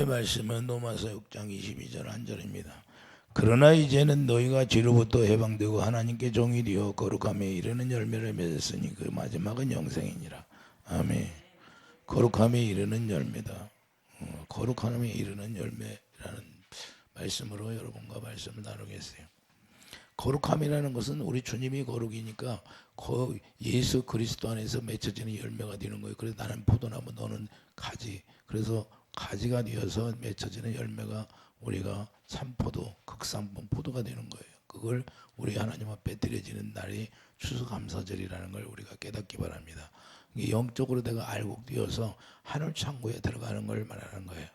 말씀은 로마서 6장 22절 한 절입니다. 그러나 이제는 너희가 죄로부터 해방되고 하나님께 종이 되어 거룩함에 이르는 열매를 맺었으니 그 마지막은 영생이니라. 아멘. 거룩함에 이르는 열매다. 거룩함에 이르는 열매라는 말씀으로 여러분과 말씀을 나누겠어요. 거룩함이라는 것은 우리 주님이 거룩이니까 예수 그리스도 안에서 맺혀지는 열매가 되는 거예요. 그래서 나는 포도나무, 너는 가지. 그래서 가지가 되어서 맺혀지는 열매가 우리가 참포도, 극상품 포도가 되는 거예요. 그걸 우리 하나님 앞에 드려지는 날이 추수감사절이라는 걸 우리가 깨닫기 바랍니다. 영적으로 내가 알고 뛰어서 하늘 창고에 들어가는 걸 말하는 거예요.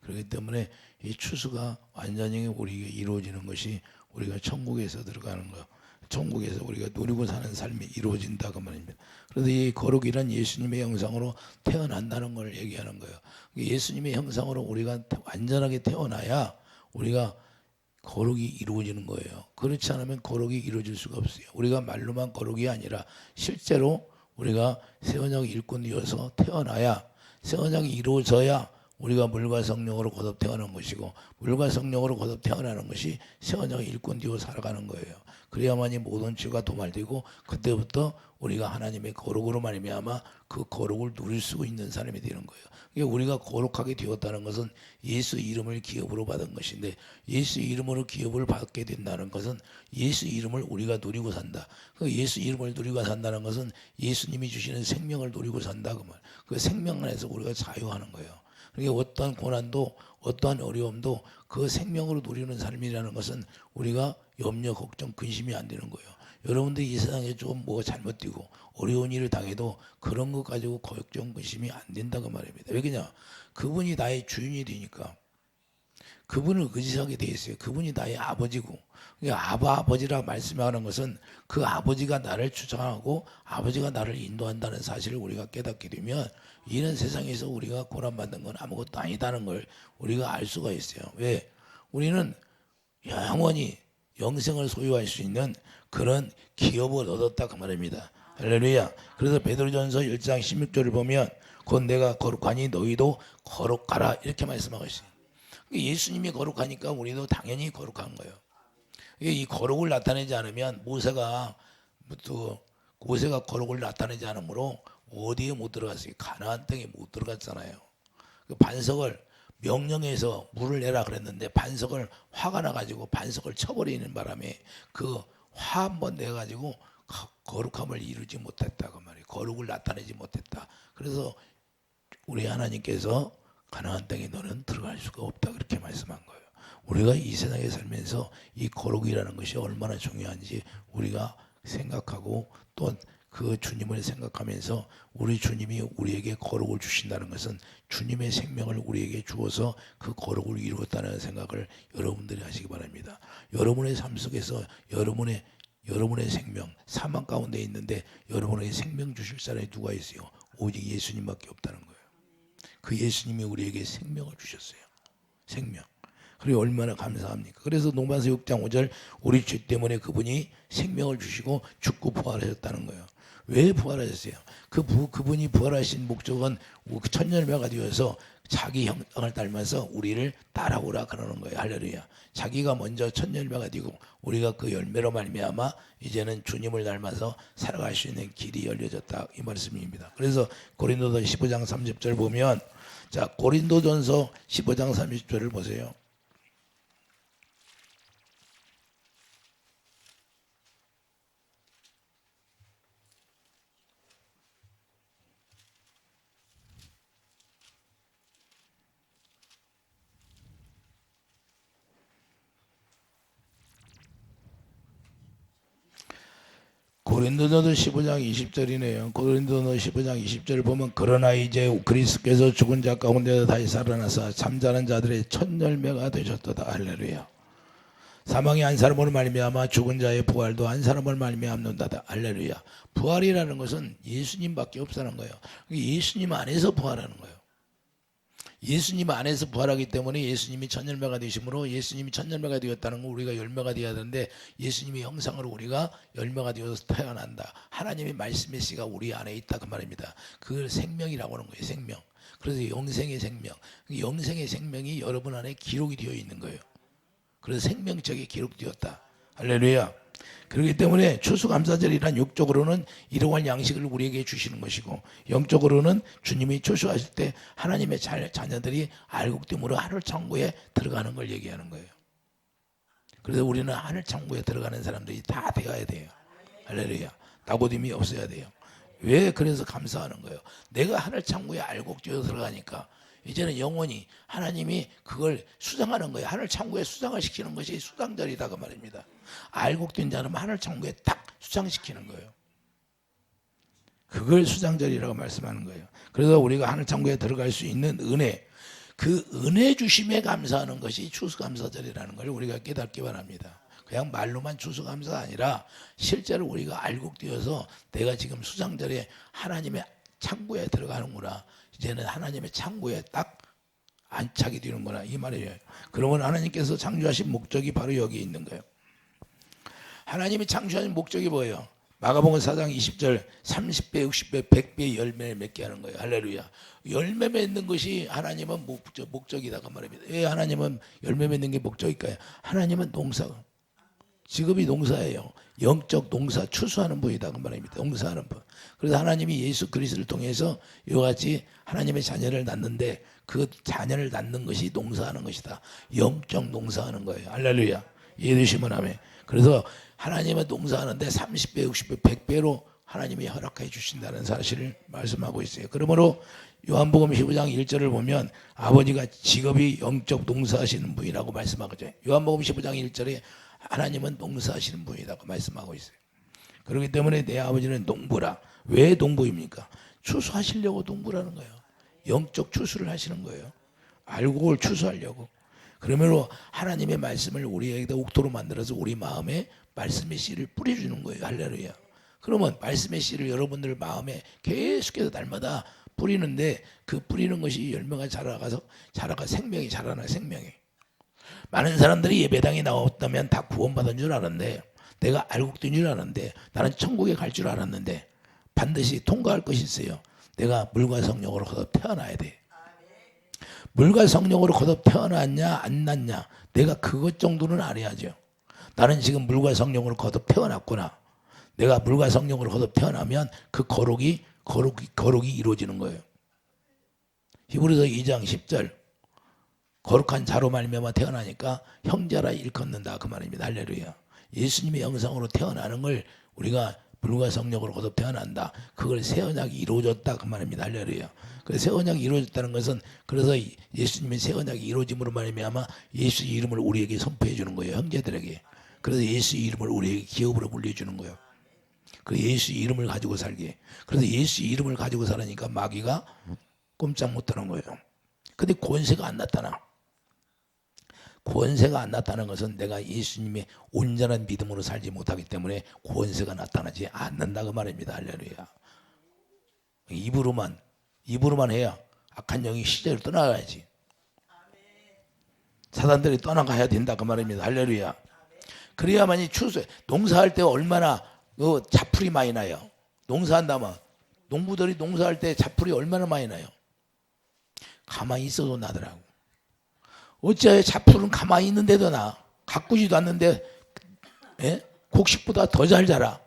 그렇기 때문에 이 추수가 완전히 우리에게 이루어지는 것이 우리가 천국에서 들어가는 거, 천국에서 우리가 누리고 사는 삶이 이루어진다 그 말입니다. 그래서 이 거룩이란 예수님의 형상으로 태어난다는 걸 얘기하는 거예요. 예수님의 형상으로 우리가 완전하게 태어나야 우리가 거룩이 이루어지는 거예요. 그렇지 않으면 거룩이 이루어질 수가 없어요. 우리가 말로만 거룩이 아니라 실제로 우리가 새 언약 일꾼 되어서 태어나야, 새 언약이 이루어져야 우리가 물과 성령으로 거듭 태어나는 것이고, 물과 성령으로 거듭 태어나는 것이 새 언약의 일꾼 되어 살아가는 거예요. 그래야만이 모든 죄가 도말되고, 그때부터 우리가 하나님의 거룩으로 말미암아 그 거룩을 누릴 수 있는 사람이 되는 거예요. 우리가 거룩하게 되었다는 것은 예수 이름을 기업으로 받은 것인데, 예수 이름으로 기업을 받게 된다는 것은 예수 이름을 우리가 누리고 산다. 그 예수 이름을 누리고 산다는 것은 예수님이 주시는 생명을 누리고 산다 그 말. 그 생명 안에서 우리가 자유하는 거예요. 그러니까 어떠한 고난도, 어떠한 어려움도 그 생명으로 누리는 삶이라는 것은 우리가 염려, 걱정, 근심이 안 되는 거예요. 여러분들 이 세상에 좀 뭐가 잘못되고 어려운 일을 당해도 그런 것 가지고 걱정, 근심이 안 된다고 말입니다. 왜 그러냐? 그분이 나의 주인이 되니까. 그분을 의지하게 돼 있어요. 그분이 나의 아버지고, 그러니까 아버지라 말씀하는 것은 그 아버지가 나를 주장하고 아버지가 나를 인도한다는 사실을 우리가 깨닫게 되면 이런 세상에서 우리가 고난받는 건 아무것도 아니다는 걸 우리가 알 수가 있어요. 왜? 우리는 영원히 영생을 소유할 수 있는 그런 기업을 얻었다 그 말입니다. 할렐루야. 그래서 베드로전서 1장 16절을 보면 곧 내가 거룩하니 너희도 거룩하라 이렇게 말씀하고 있어요. 예수님이 거룩하니까 우리도 당연히 거룩한 거예요. 이 거룩을 나타내지 않으면 모세가 거룩을 나타내지 않으므로 어디에 못 들어갔어요? 가나안 땅에 못 들어갔잖아요. 그 반석을 명령해서 물을 내라 그랬는데 반석을 화가 나가지고 반석을 쳐버리는 바람에 그 화 한번 내가지고 거룩함을 이루지 못했다 그 말이에요. 거룩을 나타내지 못했다. 그래서 우리 하나님께서 가나안 땅에 너는 들어갈 수가 없다 그렇게 말씀한 거예요. 우리가 이 세상에 살면서 이 거룩이라는 것이 얼마나 중요한지 우리가 생각하고 또 그 주님을 생각하면서 우리 주님이 우리에게 거룩을 주신다는 것은 주님의 생명을 우리에게 주어서 그 거룩을 이루었다는 생각을 여러분들이 하시기 바랍니다. 여러분의 삶 속에서 여러분의 생명 사망 가운데 있는데 여러분에게 생명 주실 사람이 누가 있어요? 오직 예수님밖에 없다는 거예요. 그 예수님이 우리에게 생명을 주셨어요. 생명. 그리고 얼마나 감사합니까? 그래서 로마서 6장 5절 우리 죄 때문에 그분이 생명을 주시고 죽고 부활하셨다는 거예요. 왜 부활하셨어요? 그분이 부활하신 목적은 천열매가 되어서 자기 형상을 닮아서 우리를 따라오라 그러는 거예요. 할렐루야. 자기가 먼저 천열매가 되고 우리가 그 열매로 말미암아 이제는 주님을 닮아서 살아갈 수 있는 길이 열려졌다 이 말씀입니다. 그래서 고린도서 15장 30절 보면 자 고린도전서 15장 30절을 보세요. 고린도전서 15장 20절이네요. 고린도전서 15장 20절을 보면 그러나 이제 그리스도께서 죽은 자 가운데서 다시 살아나서 잠자는 자들의 첫 열매가 되셨도다. 할렐루야. 사망이 한 사람으로 말미암아 죽은 자의 부활도 한 사람으로 말미암는다. 할렐루야. 부활이라는 것은 예수님밖에 없다는 거예요. 예수님 안에서 부활하는 거예요. 예수님 안에서 부활하기 때문에 예수님이 첫 열매가 되심으로 예수님이 첫 열매가 되었다는 건 우리가 열매가 되어야 되는데 예수님의 형상으로 우리가 열매가 되어서 태어난다. 하나님의 말씀의 씨가 우리 안에 있다 그 말입니다. 그걸 생명이라고 하는 거예요. 생명. 그래서 영생의 생명, 영생의 생명이 여러분 안에 기록이 되어 있는 거예요. 그래서 생명책에 기록되었다. 할렐루야. 그렇기 때문에 추수감사절이란 육적으로는 일용할 양식을 우리에게 주시는 것이고, 영적으로는 주님이 추수하실 때 하나님의 자녀들이 알곡됨으로 하늘 천국에 들어가는 걸 얘기하는 거예요. 그래서 우리는 하늘 천국에 들어가는 사람들이 다 되어야 돼요. 할렐루야. 낙오됨이 없어야 돼요. 왜? 그래서 감사하는 거예요. 내가 하늘 천국에 알곡되어 들어가니까 이제는 영원히 하나님이 그걸 수장하는 거예요. 하늘 천국에 수장을 시키는 것이 수장절이다 그 말입니다. 알곡된 자는 하늘 천국에 딱 수장시키는 거예요. 그걸 수장절이라고 말씀하는 거예요. 그래서 우리가 하늘 천국에 들어갈 수 있는 은혜, 그 은혜 주심에 감사하는 것이 추수감사절이라는 걸 우리가 깨닫기 바랍니다. 그냥 말로만 추수감사가 아니라 실제로 우리가 알곡되어서 내가 지금 수장절에 하나님의 창고에 들어가는구나, 이제는 하나님의 창고에 딱 안착이 되는구나, 이 말이에요. 그러면 하나님께서 창조하신 목적이 바로 여기 있는 거예요. 하나님이 창조하신 목적이 뭐예요? 마가복음 4장 20절 30배, 60배, 100배의 열매를 맺게 하는 거예요. 할렐루야. 열매 맺는 것이 하나님은 목적이다 그 말입니다. 왜 하나님은 열매 맺는 게 목적일까요? 하나님은 농사, 직업이 농사예요. 영적 농사, 추수하는 분이다 그 말입니다. 농사하는 분. 그래서 하나님이 예수 그리스도를 통해서 이와 같이 하나님의 자녀를 낳는데, 그 자녀를 낳는 것이 농사하는 것이다. 영적 농사하는 거예요. 할렐루야. 이해되시면 아멘. 그래서 하나님은 농사하는데 30배, 60배, 100배로 하나님이 허락해 주신다는 사실을 말씀하고 있어요. 그러므로 요한복음 15장 1절을 보면 아버지가 직업이 영적 농사하시는 분이라고 말씀하거든요. 요한복음 15장 1절에 하나님은 농사하시는 분이라고 말씀하고 있어요. 그렇기 때문에 내 아버지는 농부라. 왜 농부입니까? 추수하시려고 농부라는 거예요. 영적 추수를 하시는 거예요. 알곡을 추수하려고. 그러므로 하나님의 말씀을 우리에게 옥토로 만들어서 우리 마음에 말씀의 씨를 뿌려주는 거예요. 할렐루야. 그러면 말씀의 씨를 여러분들 마음에 계속해서 날마다 뿌리는데, 그 뿌리는 것이 열매가 자라가 생명이 자라나, 생명이. 많은 사람들이 예배당에 나왔다면 다 구원받은 줄 알았는데, 내가 알곡된 줄 알았는데, 나는 천국에 갈 줄 알았는데 반드시 통과할 것이 있어요. 내가 물과 성령으로 거듭 태어나야 돼. 물과 성령으로 거듭 태어났냐 안 났냐, 내가 그것 정도는 알아야죠. 나는 지금 물과 성령으로 거듭 태어났구나. 내가 물과 성령으로 거듭 태어나면 그 거룩이 이루어지는 거예요. 히브리서 2장 10절, 거룩한 자로 말미암아 태어나니까 형제라 일컫는다 그 말입니다. 할렐루야. 예수님의 영상으로 태어나는 걸 우리가 물과 성령으로 거듭 태어난다. 그걸 새 언약이 이루어졌다 그 말입니다. 할렐루야. 새 언약이 이루어졌다는 것은, 그래서 예수님의 새 언약이 이루어짐으로 말미암아 예수 이름을 우리에게 선포해 주는 거예요. 형제들에게. 그래서 예수 이름을 우리에게 기업으로 물려주는 거예요. 그 예수 이름을 가지고 살게. 그래서 예수 이름을 가지고 살으니까 마귀가 꼼짝 못하는 거예요. 근데 권세가 안 나타나. 권세가 안 나타나는 것은 내가 예수님의 온전한 믿음으로 살지 못하기 때문에 권세가 나타나지 않는다 그 말입니다. 할렐루야. 입으로만 해야 악한 영이 시대로 떠나가야지. 사단들이 떠나가야 된다 그 말입니다. 할렐루야. 그래야만이 농사할 때 얼마나 자풀이 많이 나요. 농사한다면 농부들이 농사할 때 자풀이 얼마나 많이 나요. 가만히 있어도 나더라고. 어찌하여 자풀은 가만히 있는데도 나. 가꾸지도 않는데 곡식보다 더 잘 자라.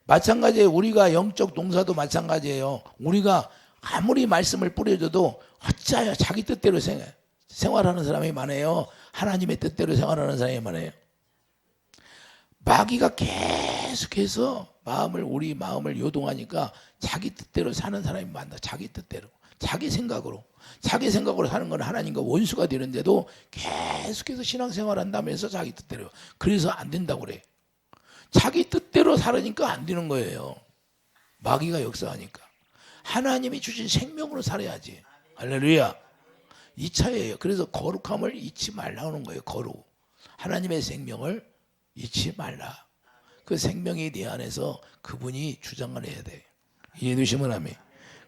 마찬가지예요. 우리가 영적 농사도 마찬가지예요. 우리가 아무리 말씀을 뿌려줘도 어찌하여 자기 뜻대로 생활하는 사람이 많아요. 하나님의 뜻대로 생활하는 사람이 많아요. 마귀가 계속해서 우리 마음을 요동하니까 자기 뜻대로 사는 사람이 많다. 자기 뜻대로. 자기 생각으로 사는 건 하나님과 원수가 되는데도 계속해서 신앙생활 한다면서 자기 뜻대로. 그래서 안 된다고 그래. 자기 뜻대로 살으니까 안 되는 거예요. 마귀가 역사하니까. 하나님이 주신 생명으로 살아야지. 할렐루야. 이 차예요. 그래서 거룩함을 잊지 말라는 거예요. 거룩. 하나님의 생명을 잊지 말라. 그 생명이 내 안에서 그분이 주장을 해야 돼. 이해되시면 아멘.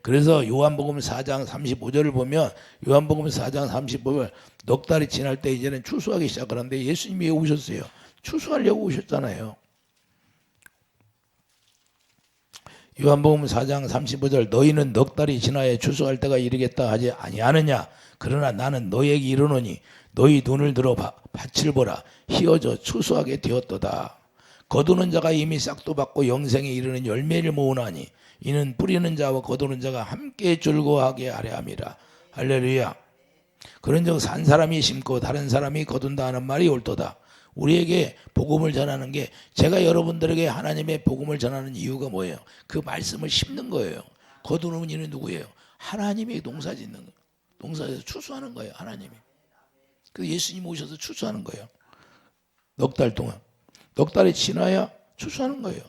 그래서 요한복음 4장 35절을 보면, 요한복음 4장 35절, 넉 달이 지날 때 이제는 추수하기 시작하는데 예수님이 왜 오셨어요? 추수하려고 오셨잖아요. 요한복음 4장 35절 너희는 넉 달이 지나야 추수할 때가 이르겠다 하지 아니하느냐. 그러나 나는 너희에게 이르노니 너희 눈을 들어 밭을 보라. 희어져 추수하게 되었도다. 거두는 자가 이미 싹도 받고 영생에 이르는 열매를 모으나니 이는 뿌리는 자와 거두는 자가 함께 즐거워하게 하려 함이라. 할렐루야. 그런즉 산 사람이 심고 다른 사람이 거둔다 하는 말이 옳도다. 우리에게 복음을 전하는 게, 제가 여러분들에게 하나님의 복음을 전하는 이유가 뭐예요? 그 말씀을 심는 거예요. 거두는 이는 누구예요? 하나님이 농사 짓는 거예요. 농사에서 추수하는 거예요. 하나님이. 그 예수님 오셔서 추수하는 거예요. 넉 달 동안. 넉 달이 지나야 추수하는 거예요.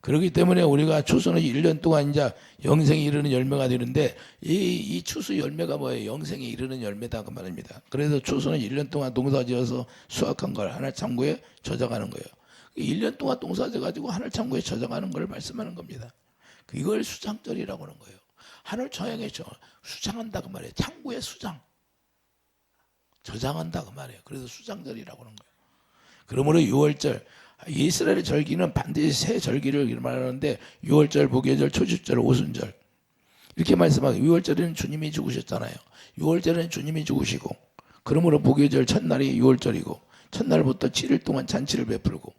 그렇기 때문에 우리가 추수는 1년 동안 이제 영생에 이르는 열매가 되는데, 이 추수 열매가 뭐예요? 영생에 이르는 열매다 그 말입니다. 그래서 추수는 1년 동안 농사지어서 수확한 걸 하늘 창고에 저장하는 거예요. 1년 동안 농사져가지고 하늘 창고에 저장하는 걸 말씀하는 겁니다. 이걸 수장절이라고 하는 거예요. 하늘 처형에 수장한다 그 말이에요. 창고에 수장. 저장한다 그 말이에요. 그래서 수장절이라고 하는 거예요. 그러므로 6월절, 이스라엘의 절기는 반드시 새 절기를 말하는데 6월절, 무교절, 초주절, 오순절 이렇게 말씀하고, 6월절에는 주님이 죽으셨잖아요. 6월절에는 주님이 죽으시고, 그러므로 무교절 첫날이 6월절이고 첫날부터 7일 동안 잔치를 베풀고,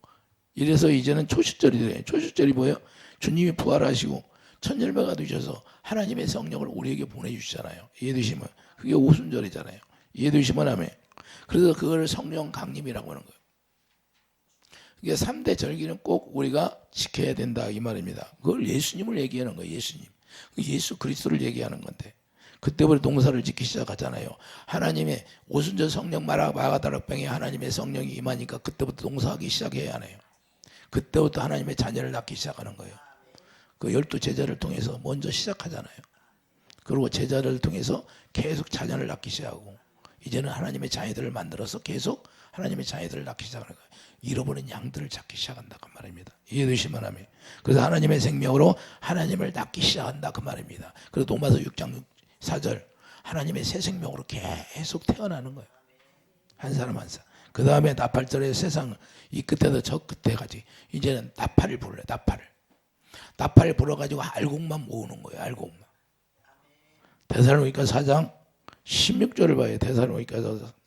이래서 이제는 초시절이 돼요. 초시절이 뭐예요? 주님이 부활하시고 첫 열매가 되셔서 하나님의 성령을 우리에게 보내주시잖아요. 이해되시면 그게 오순절이잖아요. 이해되시면 하면, 그래서 그걸 성령 강림이라고 하는 거예요. 이게 3대 절기는 꼭 우리가 지켜야 된다 이 말입니다. 그걸 예수님을 얘기하는 거예요. 예수님. 예수 그리스도를 얘기하는 건데, 그때부터 농사를 짓기 시작하잖아요. 하나님의 오순절 성령 마가다락방에 하나님의 성령이 임하니까 그때부터 농사하기 시작해야 하네요. 그때부터 하나님의 자녀를 낳기 시작하는 거예요. 그 12 제자를 통해서 먼저 시작하잖아요. 그리고 제자를 통해서 계속 자녀를 낳기 시작하고, 이제는 하나님의 자녀들을 만들어서 계속 하나님의 자녀들을 낳기 시작하는 거예요. 잃어버린 양들을 찾기 시작한다 그 말입니다. 이해되시면 하면. 그래서 하나님의 생명으로 하나님을 낳기 시작한다 그 말입니다. 그래서 로마서 6장 4절 하나님의 새 생명으로 계속 태어나는 거예요. 한 사람 한 사람. 그 다음에 나팔절에 세상 이 끝에서 저 끝에까지 이제는 나팔을 불러요. 나팔을 불어가지고 알곡만 모으는 거예요. 알곡만. 데살로니가 4장 16절을 봐요. 데살로니가서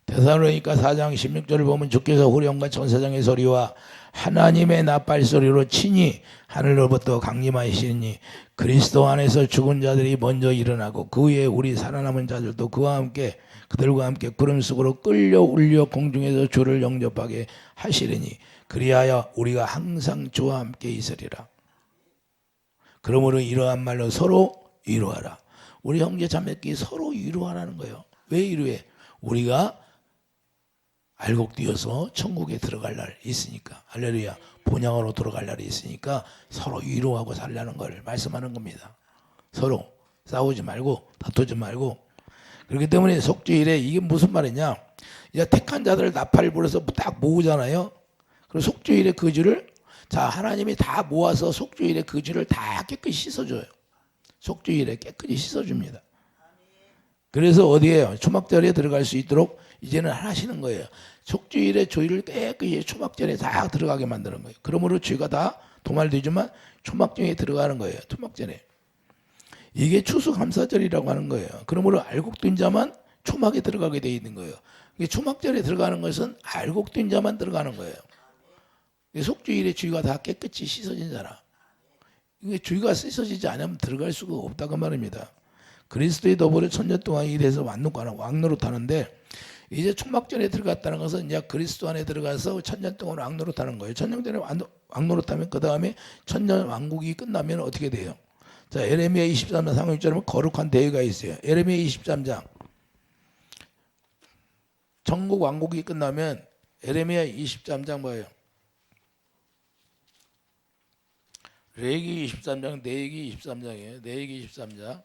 데살로니가 4장 16절을 보면, 주께서 후령과 천사장의 소리와 하나님의 나팔 소리로 친히 하늘로부터 강림하시니 그리스도 안에서 죽은 자들이 먼저 일어나고 그 후에 우리 살아남은 자들도 그들과 함께 구름 속으로 끌려 울려 공중에서 주를 영접하게 하시리니 그리하여 우리가 항상 주와 함께 있으리라. 그러므로 이러한 말로 서로 위로하라. 우리 형제 자매끼리 서로 위로하라는 거예요. 왜 위로해? 우리가 알곡되어서 천국에 들어갈 날 있으니까, 할렐루야, 본향으로 들어갈 날이 있으니까 서로 위로하고 살라는 걸 말씀하는 겁니다. 서로 싸우지 말고 다투지 말고. 그렇기 때문에 속죄일에 이게 무슨 말이냐, 이제 택한 자들을 나팔을 불어서 딱 모으잖아요. 그리고 속죄일에 그 주를, 자, 하나님이 다 모아서 속죄일에 그 주를 다 깨끗이 씻어줘요. 속죄일에 깨끗이 씻어줍니다. 그래서 어디에요? 초막절에 들어갈 수 있도록 이제는 하시는 거예요. 속죄일에 죄를 깨끗이 초막절에 다 들어가게 만드는 거예요. 그러므로 죄가 다 도말되지만 초막절에 들어가는 거예요. 초막절에. 이게 추수감사절이라고 하는 거예요. 그러므로 알곡된 자만 초막에 들어가게 돼 있는 거예요. 초막절에 들어가는 것은 알곡된 자만 들어가는 거예요. 속죄일에 죄가 다 깨끗이 씻어진 자라. 이게 죄가 씻어지지 않으면 들어갈 수가 없다고 말입니다. 그리스도의 더불어 천년 동안 일해서 왕노릇하는데, 이제 초막절에 들어갔다는 것은 이제 그리스도 안에 들어가서 천년 동안 왕노릇하는 거예요. 천년 전에 왕노릇하면 그 다음에 천년 왕국이 끝나면 어떻게 돼요? 자, 에레미야 23장 3절에 거룩한 대회가 있어요. 에레미야 23장. 천국 왕국이 끝나면 에레미야 23장 뭐예요? 레위기 23장, 내위기 23장이에요. 내위기 23장.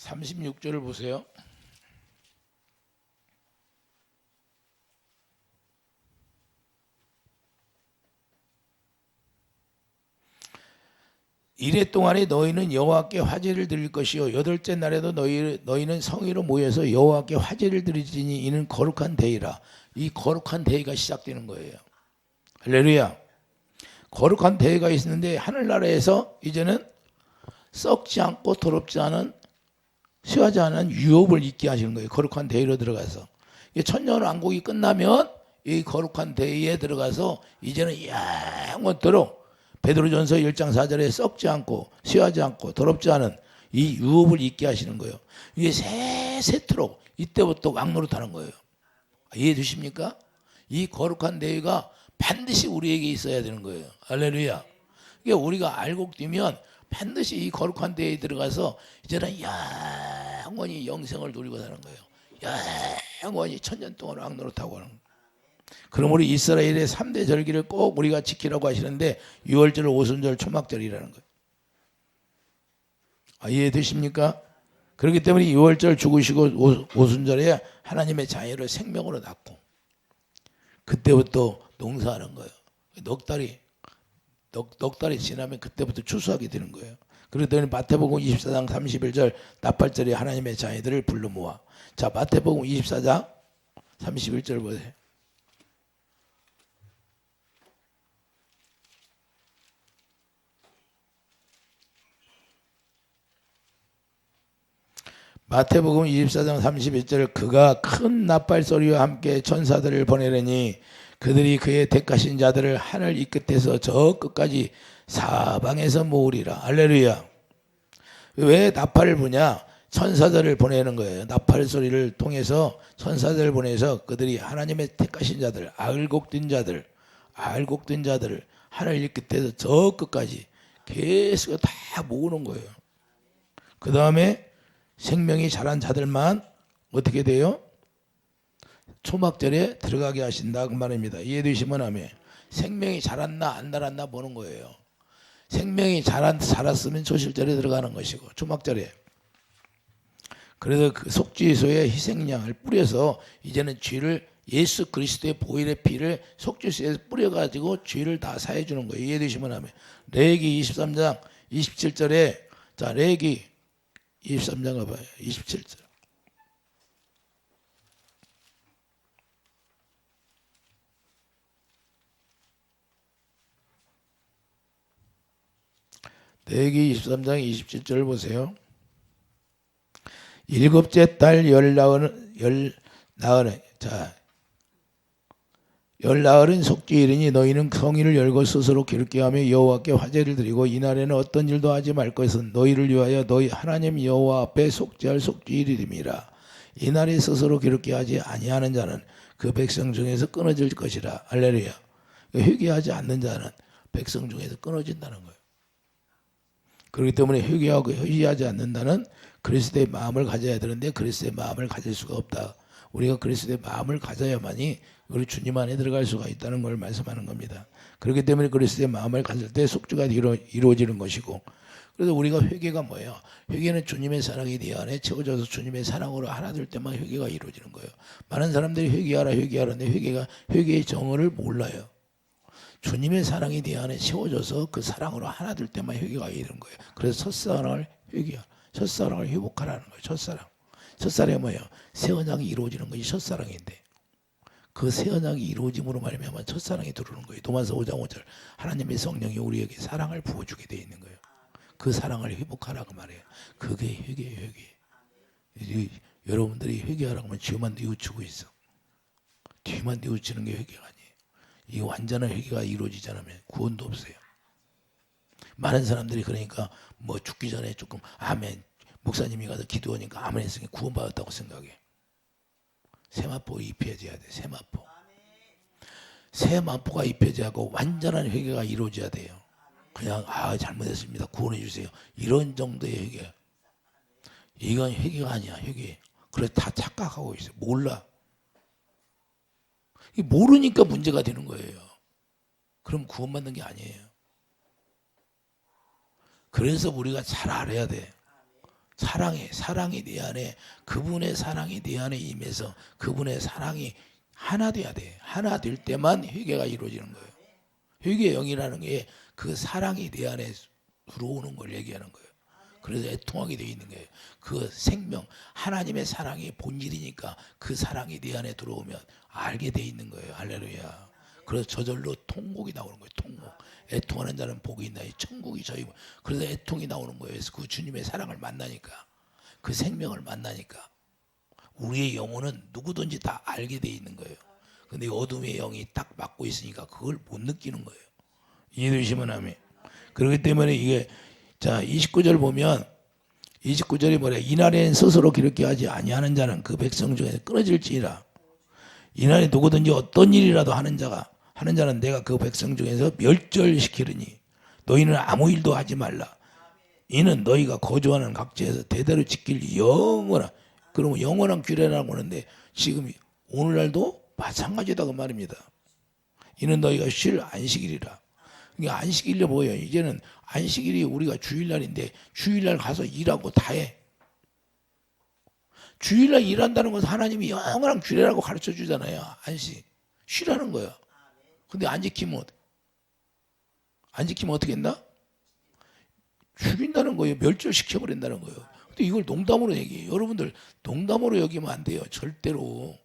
36절을 보세요. 이래 동안에 너희는 여호와께 화제를 드릴 것이요 여덟째 날에도 너희는 성회로 모여서 여호와께 화제를 드리지니 이는 거룩한 대회라. 이 거룩한 대회가 시작되는 거예요. 할렐루야. 거룩한 대회가 있는데 하늘나라에서 이제는 썩지 않고 더럽지 않은 쇠하지 않은 유업을 잊게 하시는 거예요. 거룩한 대회로 들어가서 천년왕국이 끝나면 이 거룩한 대회에 들어가서 이제는 영원토록 베드로전서 1장 4절에 썩지 않고 쇠하지 않고 더럽지 않은 이 유업을 잊게 하시는 거예요. 이게 세세토록 이때부터 왕노릇하는 거예요. 이해해 주십니까? 이 거룩한 대회가 반드시 우리에게 있어야 되는 거예요. 할렐루야. 이게 우리가 알고 뛰면 반드시 이 거룩한 대회에 들어가서 이제는 영원히 영생을 누리고 사는 거예요. 영원히 천년 동안 왕노릇하고 하는 거예요. 그러므로 이스라엘의 3대 절기를 꼭 우리가 지키라고 하시는데 6월절, 오순절, 초막절이라는 거예요. 이해되십니까? 그렇기 때문에 6월절 죽으시고 오순절에 하나님의 자녀를 생명으로 낳고 그때부터 농사하는 거예요. 넉 달이 지나면 그때부터 추수하게 되는 거예요. 그랬더니 마태복음 24장 31절 나팔절에 하나님의 자녀들을 불러 모아. 자, 마태복음 24장 31절 보세요. 마태복음 24장 31절 그가 큰 나팔 소리와 함께 천사들을 보내려니 그들이 그의 택하신 자들을 하늘 이 끝에서 저 끝까지 사방에서 모으리라. 할렐루야. 왜 나팔을 부냐? 천사들을 보내는 거예요. 나팔 소리를 통해서 천사들을 보내서 그들이 하나님의 택하신 자들, 알곡된 자들을 하늘 이 끝에서 저 끝까지 계속 다 모으는 거예요. 그 다음에 생명이 자란 자들만 어떻게 돼요? 초막절에 들어가게 하신다 그 말입니다. 이해되시면 아멘. 생명이 자랐나 안 자랐나 보는 거예요. 생명이 자랐으면 초실절에 들어가는 것이고 초막절에. 그래서 그 속죄소에 희생양을 뿌려서 이제는 죄를 예수 그리스도의 보혈의 피를 속죄소에 뿌려가지고 죄를 다 사해 주는 거예요. 이해되시면 아멘. 레위기 23장 27절에 자 레위기 23장 가봐요. 27절. 레위기 23장 27절 보세요. 일곱째 달 열나흘은 속죄일이니 너희는 성일을 열고 스스로 기록게 하며 여호와께 화제를 드리고 이날에는 어떤 일도 하지 말 것은 너희를 위하여 너희 하나님 여호와 앞에 속죄할 속죄일이름이라. 이날에 스스로 기록게 하지 아니하는 자는 그 백성 중에서 끊어질 것이라. 할렐루야. 회개하지 않는 자는 백성 중에서 끊어진다는 거예요. 그렇기 때문에 회개하지 않는다는 그리스도의 마음을 가져야 되는데 그리스도의 마음을 가질 수가 없다. 우리가 그리스도의 마음을 가져야만이 우리 주님 안에 들어갈 수가 있다는 걸 말씀하는 겁니다. 그렇기 때문에 그리스도의 마음을 가질 때 속죄가 이루어지는 것이고, 그래서 우리가 회개가 뭐예요? 회개는 주님의 사랑이 내 안에 채워져서 주님의 사랑으로 하나 될 때만 회개가 이루어지는 거예요. 많은 사람들이 회개하라는데 회개의 정의를 몰라요. 주님의 사랑이 내 안에 채워져서 그 사랑으로 하나 될 때만 회개가 이루는 거예요. 그래서 첫사랑을 첫사랑을 회복하라는 거예요. 첫사랑이 뭐예요? 새 언약이 이루어지는 것이 첫사랑인데 그 새 언약이 이루어짐으로 말미암아 첫사랑이 들어오는 거예요. 도마서 5장 5절 하나님의 성령이 우리에게 사랑을 부어주게 되어 있는 거예요. 그 사랑을 회복하라고 말해요. 그게 회개예요. 여러분들이 회개하라고 하면 뒤만 뉘우치고 있어. 뒤만 뉘우치는 게 회개가 아니에요. 이 완전한 회개가 이루어지지 않으면 구원도 없어요. 많은 사람들이 그러니까 뭐 죽기 전에 조금 아멘 목사님이 가서 기도하니까 아멘 했으니까 구원받았다고 생각해. 세마포 입혀져야 돼. 세마포가 입혀져야 하고 완전한 회개가 이루어져야 돼요. 그냥 잘못했습니다. 구원해 주세요. 이런 정도의 회개. 이건 회개가 아니야. 회개. 그래서 다 착각하고 있어요. 몰라. 모르니까 문제가 되는 거예요. 그럼 구원받는 게 아니에요. 그래서 우리가 잘 알아야 돼. 사랑이 내 안에, 그분의 사랑이 내 안에 임해서 그분의 사랑이 하나 돼야 돼. 하나 될 때만 회개가 이루어지는 거예요. 회개의 영이라는 게 그 사랑이 내 안에 들어오는 걸 얘기하는 거예요. 그래서 애통하게 돼 있는 거예요. 그 생명, 하나님의 사랑이 본질이니까 그 사랑이 네 안에 들어오면 알게 돼 있는 거예요. 할렐루야. 그래서 저절로 통곡이 나오는 거예요. 통곡. 애통하는 자는 복이 있나. 천국이 저희. 그래서 애통이 나오는 거예요. 그래서 그 주님의 사랑을 만나니까, 그 생명을 만나니까 우리의 영혼은 누구든지 다 알게 돼 있는 거예요. 근데 어둠의 영이 딱 막고 있으니까 그걸 못 느끼는 거예요. 이해되시면 아멘. 그렇기 때문에 이게, 자 29절 보면 29절이 뭐래? 이날엔 스스로 기록게 하지 아니하는 자는 그 백성 중에서 끊어질지니라. 이날에 누구든지 어떤 일이라도 하는 자는 내가 그 백성 중에서 멸절시키리니 너희는 아무 일도 하지 말라. 이는 너희가 거주하는 각지에서 대대로 지킬 영원한, 그러면 영원한 규례라고 하는데 지금 오늘날도 마찬가지다 그 말입니다. 이는 너희가 쉴 안식일이라. 그러니까 안식일이 뭐예요? 이제는 안식일이 우리가 주일날인데 주일날 가서 일하고 다 해. 주일날 일한다는 것은 하나님이 영원한 규례라고 가르쳐 주잖아요. 안식. 쉬라는 거야. 근데 안 지키면 어떻게 했나? 죽인다는 거예요. 멸절시켜버린다는 거예요. 근데 이걸 농담으로 얘기해요. 여러분들 농담으로 여기면 안 돼요. 절대로.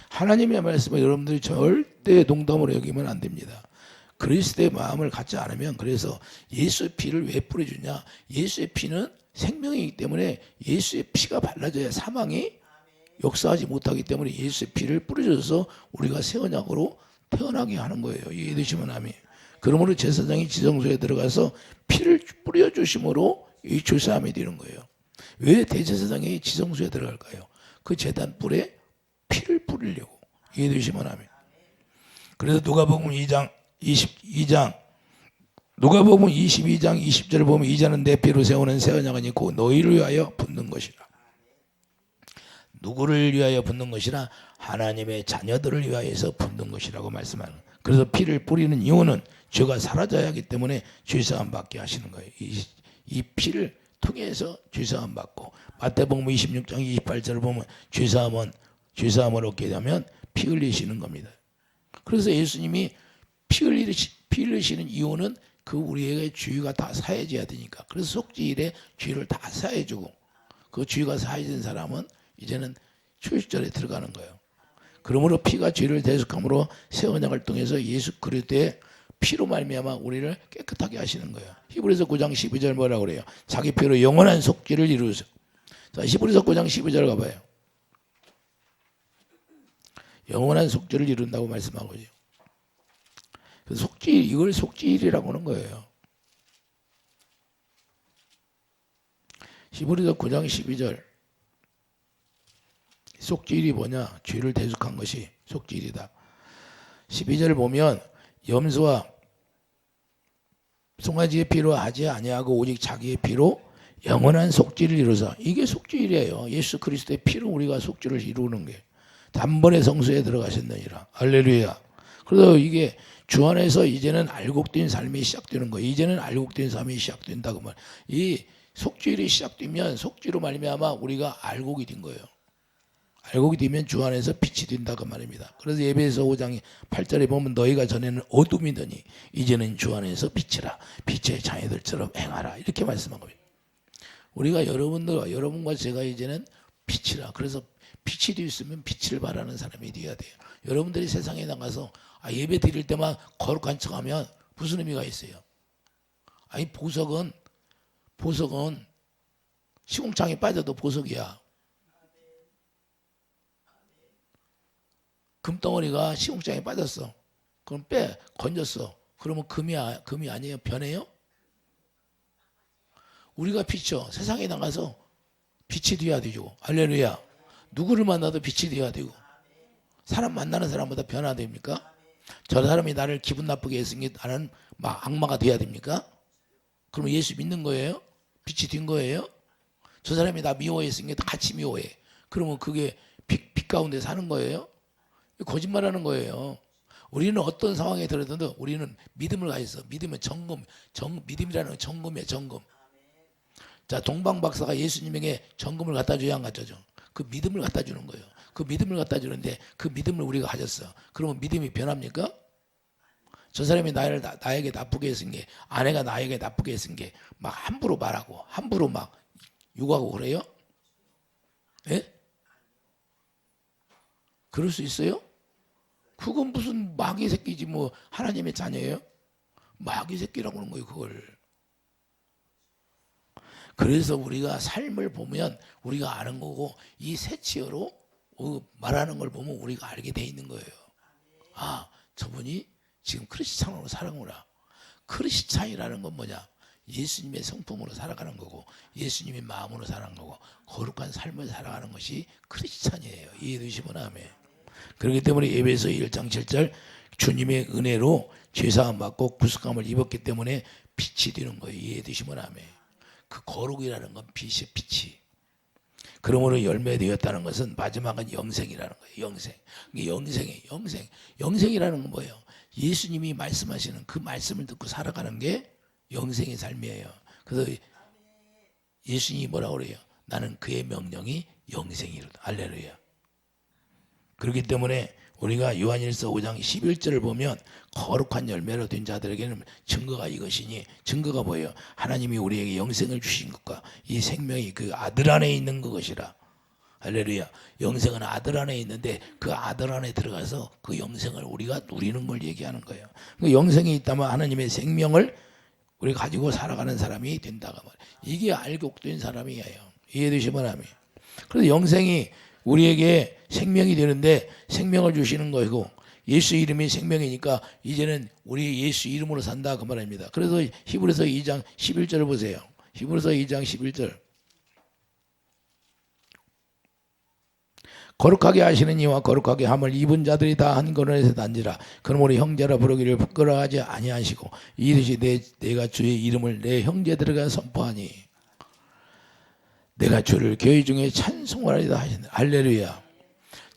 하나님의 말씀을 여러분들이 절대 농담으로 여기면 안 됩니다. 그리스도의 마음을 갖지 않으면, 그래서 예수의 피를 왜 뿌려주냐? 예수의 피는 생명이기 때문에 예수의 피가 발라져야 사망이 역사하지 못하기 때문에 예수의 피를 뿌려줘서 우리가 새 언약으로 태어나게 하는 거예요. 이해되시면 아멘. 그러므로 제사장이 지성소에 들어가서 피를 뿌려주심으로 이 조사함이 되는 거예요. 왜 대제사장이 지성소에 들어갈까요? 그 제단 뿔에 피를 뿌리려고. 이해되시면 아멘. 그래서 누가복음 22장 20절을 보면 이자는 내 피로 세우는 새 언약은 있고 너희를 위하여 붓는 것이라. 누구를 위하여 붓는 것이라? 하나님의 자녀들을 위하여서 붓는 것이라고 말씀하는 거예요. 그래서 피를 뿌리는 이유는 죄가 사라져야 하기 때문에 죄사함 받게 하시는 거예요. 이 피를 통해서 죄사함 받고, 마태복음 26장 28절을 보면 죄사함을 얻게 되면 피 흘리시는 겁니다. 그래서 예수님이 피 흘리시는 이유는 그 우리에게 죄가 다 사해져야 되니까. 그래서 속죄일에 죄를 다 사해주고, 그 죄가 사해진 사람은 이제는 초일절에 들어가는 거예요. 그러므로 피가 죄를 대속함으로 새 언약을 통해서 예수 그리스도의 피로 말미암아 우리를 깨끗하게 하시는 거예요. 히브리서 9장 12절 뭐라고 그래요? 자기 피로 영원한 속죄를 이루소서. 자, 히브리서 9장 12절 가봐요. 영원한 속죄를 이룬다고 말씀하고 있어요. 속죄일, 이걸 속죄일이라고 하는 거예요. 히브리서 9장 12절. 속죄일이 뭐냐? 죄를 대속한 것이 속죄일이다. 12절을 보면 염소와 송아지의 피로 하지 아니하고 오직 자기의 피로 영원한 속죄를 이루사. 이게 속죄일이에요. 예수 그리스도의 피로 우리가 속죄를 이루는 게. 단번에 성소에 들어가셨느니라. 할렐루야. 그래서 이게 주 안에서 이제는 알곡된 삶이 시작되는 거예요. 이제는 알곡된 삶이 시작된다고 말. 이 속죄일이 시작되면 속죄로 말미암아 우리가 알곡이 된 거예요. 알곡이 되면 주 안에서 빛이 된다고 말입니다. 그래서 에베소 5장 8절에 보면 너희가 전에는 어둠이더니 이제는 주 안에서 빛이라. 빛의 자녀들처럼 행하라. 이렇게 말씀한 겁니다. 우리가 여러분과 제가 이제는 빛이라. 그래서 빛이 되었으면 빛을 발하는 사람이 되어야 돼요. 여러분들이 세상에 나가서 예배 드릴 때만 거룩한 척하면 무슨 의미가 있어요? 아니 보석은 시궁창에 빠져도 보석이야. 금덩어리가 시궁창에 빠졌어. 그럼 건졌어. 그러면 금이 아니에요? 변해요? 우리가 빛이요. 세상에 나가서 빛이 되어야 되죠. 할렐루야. 누구를 만나도 빛이 되어야 되고, 사람 만나는 사람보다 변화됩니까? 저 사람이 나를 기분 나쁘게 했으니 나는 막 악마가 돼야 됩니까? 그럼 예수 믿는 거예요? 빛이 된 거예요? 저 사람이 나 미워했으니 같이 미워해. 그러면 그게 빛 가운데 사는 거예요? 거짓말하는 거예요. 우리는 어떤 상황에 들어도 우리는 믿음을 가졌어. 믿음은 믿음이라는 건 점검이에요. 점검. 자, 동방 박사가 예수님에게 점검을 갖다 줘야 안 갖다 줘? 그 믿음을 갖다 주는 거예요. 그 믿음을 갖다 주는데 그 믿음을 우리가 가졌어. 그러면 믿음이 변합니까? 저 사람이 나에게 나쁘게 쓴 게, 아내가 나에게 나쁘게 쓴 게 막 함부로 말하고 함부로 막 욕하고 그래요? 예? 그럴 수 있어요? 그건 무슨 마귀 새끼지 뭐 하나님의 자녀예요? 마귀 새끼라고 하는 거예요 그걸. 그래서 우리가 삶을 보면 우리가 아는 거고, 이 새치어로 말하는 걸 보면 우리가 알게 돼 있는 거예요. 아, 저분이 지금 크리스찬으로 살아오구나. 크리스찬이라는 건 뭐냐? 예수님의 성품으로 살아가는 거고, 예수님의 마음으로 살아가는 거고, 거룩한 삶을 살아가는 것이 크리스찬이에요. 이해되시면 아멘. 그렇기 때문에 에베소 1장 7절 주님의 은혜로 죄사함 받고 구속함을 입었기 때문에 빛이 되는 거예요. 이해되시면 아멘. 그 거룩이라는 건 빛이 빛이. 그러므로 열매되었다는 것은 마지막은 영생이라는 거예요. 영생이라는 건 뭐예요? 예수님이 말씀하시는 그 말씀을 듣고 살아가는 게 영생의 삶이에요. 그래서 예수님이 뭐라고 그래요? 나는 그의 명령이 영생이로다. 할렐루야. 그렇기 때문에 우리가 요한일서 5장 11절을 보면 거룩한 열매로 된 자들에게는 증거가 이것이니, 증거가 뭐예요? 하나님이 우리에게 영생을 주신 것과 이 생명이 그 아들 안에 있는 것이라. 할렐루야. 영생은 아들 안에 있는데 그 아들 안에 들어가서 그 영생을 우리가 누리는 걸 얘기하는 거예요. 그 영생이 있다면 하나님의 생명을 우리 가지고 살아가는 사람이 된다고 말이에요. 이게 알곡된 사람이에요. 이해되시면 아멘. 그래서 영생이 우리에게 생명이 되는데 생명을 주시는 거고, 예수 이름이 생명이니까 이제는 우리 예수 이름으로 산다 그 말입니다. 그래서 히브리서 2장 11절을 보세요. 히브리서 2장 11절. 거룩하게 하시는 이와 거룩하게 함을 입은 자들이 다 한 거론에서 단지라. 그러므로 형제라 부르기를 부끄러워하지 아니하시고 이르시 내가 주의 이름을 내 형제들에게 선포하니 내가 주를 교회 중에 찬송하리다 하신다. 할렐루야.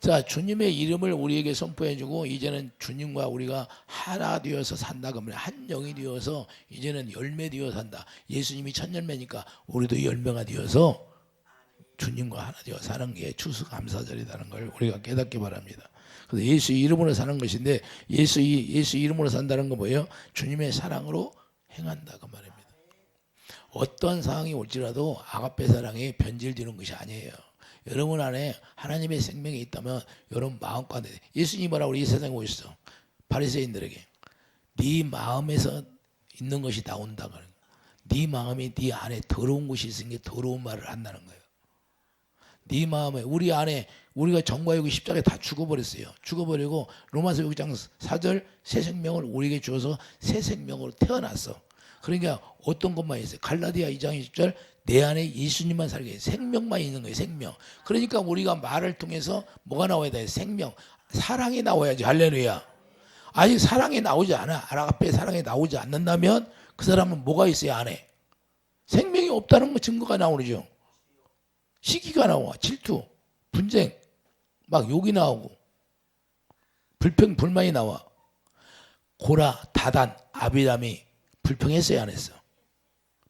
자, 주님의 이름을 우리에게 선포해주고 이제는 주님과 우리가 하나 되어서 산다. 그러면 한 영이 되어서 이제는 열매 되어 산다. 예수님이 첫 열매니까 우리도 열매가 되어서 주님과 하나 되어 사는 게 추수감사절이라는 걸 우리가 깨닫기 바랍니다. 그래서 예수 이름으로 사는 것인데, 예수 이름으로 산다는 건 뭐예요? 주님의 사랑으로 행한다 그 말입니다. 어떤 상황이 올지라도 아가페 사랑에 변질되는 것이 아니에요. 여러분 안에 하나님의 생명이 있다면 여러분 마음가운데, 예수님 뭐라고 이 세상에 오셨어? 바리새인들에게 네 마음에서 있는 것이 나온다. 네 마음이 네 안에 더러운 것이 있으니 더러운 말을 한다는 거예요. 네 마음에, 우리 안에, 우리가 정과 육이 십자가에 다 죽어버렸어요. 죽어버리고 로마서 6장 4절 새 생명을 우리에게 주어서 새 생명으로 태어났어. 그러니까 어떤 것만 있어요? 갈라디아 2장 20절 내 안에 예수님만 살게 해요. 생명만 있는 거예요. 생명. 그러니까 우리가 말을 통해서 뭐가 나와야 돼? 생명. 사랑이 나와야지. 할렐루야. 아직 사랑이 나오지 않아. 아가페 사랑이 나오지 않는다면 그 사람은 뭐가 있어요? 안에 생명이 없다는 거 증거가 나오죠. 시기가 나와. 질투, 분쟁, 막 욕이 나오고 불평, 불만이 나와. 고라, 다단, 아비람이 불평했어요, 안 했어?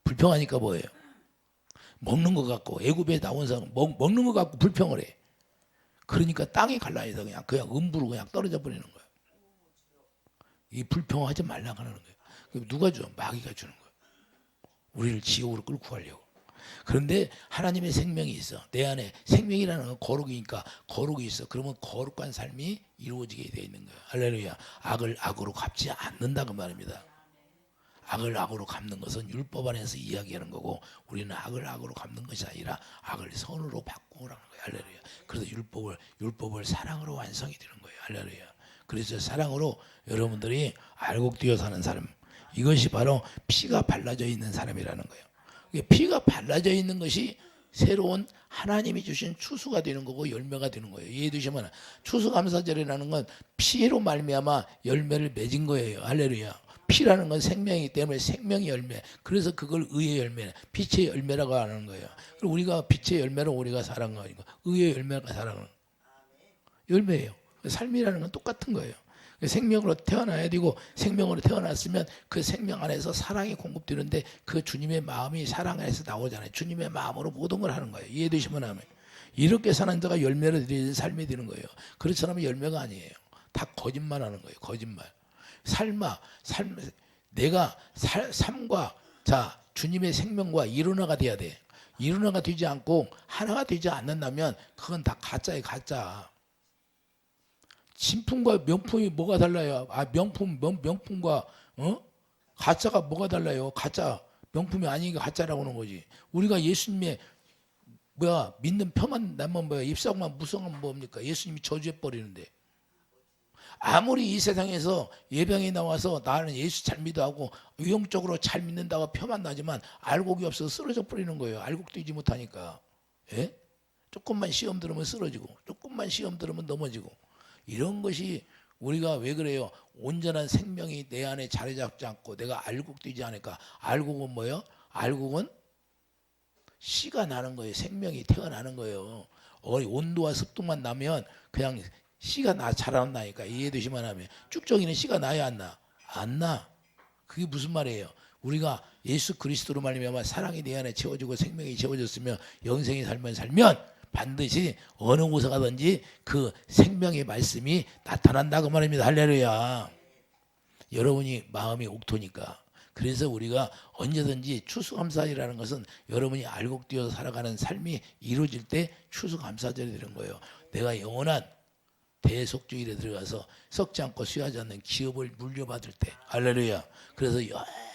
불평하니까 뭐예요? 먹는 것 같고, 애굽에 나온 사람 먹는 것 같고 불평을 해. 그러니까 땅이 갈라져서 그냥 음부로 그냥 떨어져 버리는 거예요. 이 불평하지 말라고 하는 거예요. 누가 줘? 마귀가 주는 거예요. 우리를 지옥으로 끌고 가려고. 그런데 하나님의 생명이 있어. 내 안에 생명이라는 건 거룩이니까 거룩이 있어. 그러면 거룩한 삶이 이루어지게 되어 있는 거예요. 할렐루야. 악을 악으로 갚지 않는다 그 말입니다. 악을 악으로 갚는 것은 율법 안에서 이야기하는 거고, 우리는 악을 악으로 갚는 것이 아니라 악을 선으로 바꾸라는 거예요. 할렐루야. 그래서 율법을 사랑으로 완성이 되는 거예요. 할렐루야. 그래서 사랑으로 여러분들이 알곡되어 사는 사람, 이것이 바로 피가 발라져 있는 사람이라는 거예요. 피가 발라져 있는 것이 새로운 하나님이 주신 추수가 되는 거고 열매가 되는 거예요. 이해되시면, 추수감사절이라는 건 피로 말미암아 열매를 맺은 거예요. 할렐루야. 피라는 건 생명이기 때문에 생명의 열매. 그래서 그걸 의의 열매, 빛의 열매라고 하는 거예요. 그리고 우리가 빛의 열매로 우리가 살아가는 거, 의의 열매가 살아가는 열매예요. 삶이라는 건 똑같은 거예요. 생명으로 태어나야 되고, 생명으로 태어났으면 그 생명 안에서 사랑이 공급되는데 그 주님의 마음이 사랑 안에서 나오잖아요. 주님의 마음으로 모든 걸 하는 거예요. 이해되시면 하면, 이렇게 사는 자가 열매를 드리는 삶이 되는 거예요. 그렇지 않으면 열매가 아니에요. 다 거짓말하는 거예요. 거짓말. 내가 삶과 자 주님의 생명과 일원화가 돼야 돼. 일원화가 되지 않고 하나가 되지 않는다면 그건 다 가짜예요, 가짜. 진품과 명품이 뭐가 달라요? 명품과 가짜가 뭐가 달라요? 가짜 명품이 아니니까 가짜라고 하는 거지. 우리가 예수님의 믿는 표만 나면 입상만 무성하면 뭡니까? 예수님이 저주해 버리는데. 아무리 이 세상에서 예병이 나와서 나는 예수 잘 믿어하고 위용적으로 잘 믿는다고 표만 나지만 알곡이 없어서 쓰러져 버리는 거예요. 알곡 뛰지 못하니까. 예? 조금만 시험 들으면 쓰러지고 조금만 시험 들으면 넘어지고 이런 것이 우리가 왜 그래요? 온전한 생명이 내 안에 자리 잡지 않고 내가 알곡 뛰지 않으니까. 알곡은 뭐예요? 알곡은 씨가 나는 거예요. 생명이 태어나는 거예요. 온도와 습도만 나면 그냥 씨가 자라나니까. 이해되시면 하면 쭉정이는 씨가 나야 안 나? 안 나. 그게 무슨 말이에요? 우리가 예수 그리스도로 말미암아 사랑이 내 안에 채워지고 생명이 채워졌으면 영생의 삶을 살면 반드시 어느 곳에 가든지 그 생명의 말씀이 나타난다 그 말입니다. 할렐루야. 여러분이 마음이 옥토니까. 그래서 우리가 언제든지 추수감사절이라는 것은 여러분이 알곡 뛰어서 살아가는 삶이 이루어질 때 추수감사절이 되는 거예요. 내가 영원한 대속주일에 들어가서 썩지 않고 쇠하지 않는 기업을 물려받을 때. 할렐루야. 그래서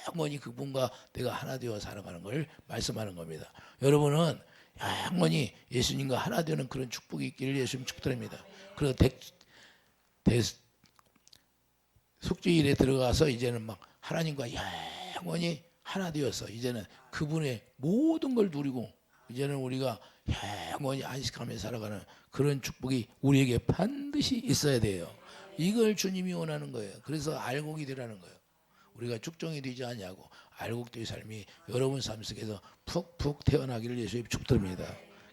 영원히 그분과 내가 하나 되어 살아가는 걸 말씀하는 겁니다. 여러분은 영원히 예수님과 하나 되는 그런 축복이 있기를 예수님 축복드립니다. 그리고 속주일에 들어가서 이제는 막 하나님과 영원히 하나 되어서 이제는 그분의 모든 걸 누리고 이제는 우리가 영원히 안식하며 살아가는 그런 축복이 우리에게 반드시 있어야 돼요. 이걸 주님이 원하는 거예요. 그래서 알곡이 되라는 거예요. 우리가 축종이 되지 않냐고 알곡된 삶이 여러분 삶 속에서 푹푹 태어나기를 예수님 축복드립니다.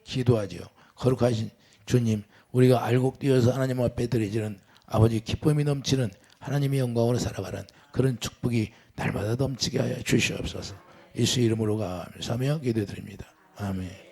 기도하죠. 거룩하신 주님, 우리가 알곡되어서 하나님 앞에 드려지는 아버지 기쁨이 넘치는 하나님의 영광으로 살아가는 그런 축복이 날마다 넘치게 하여 주시옵소서. 예수 이름으로 감사하며 기도드립니다. 아멘.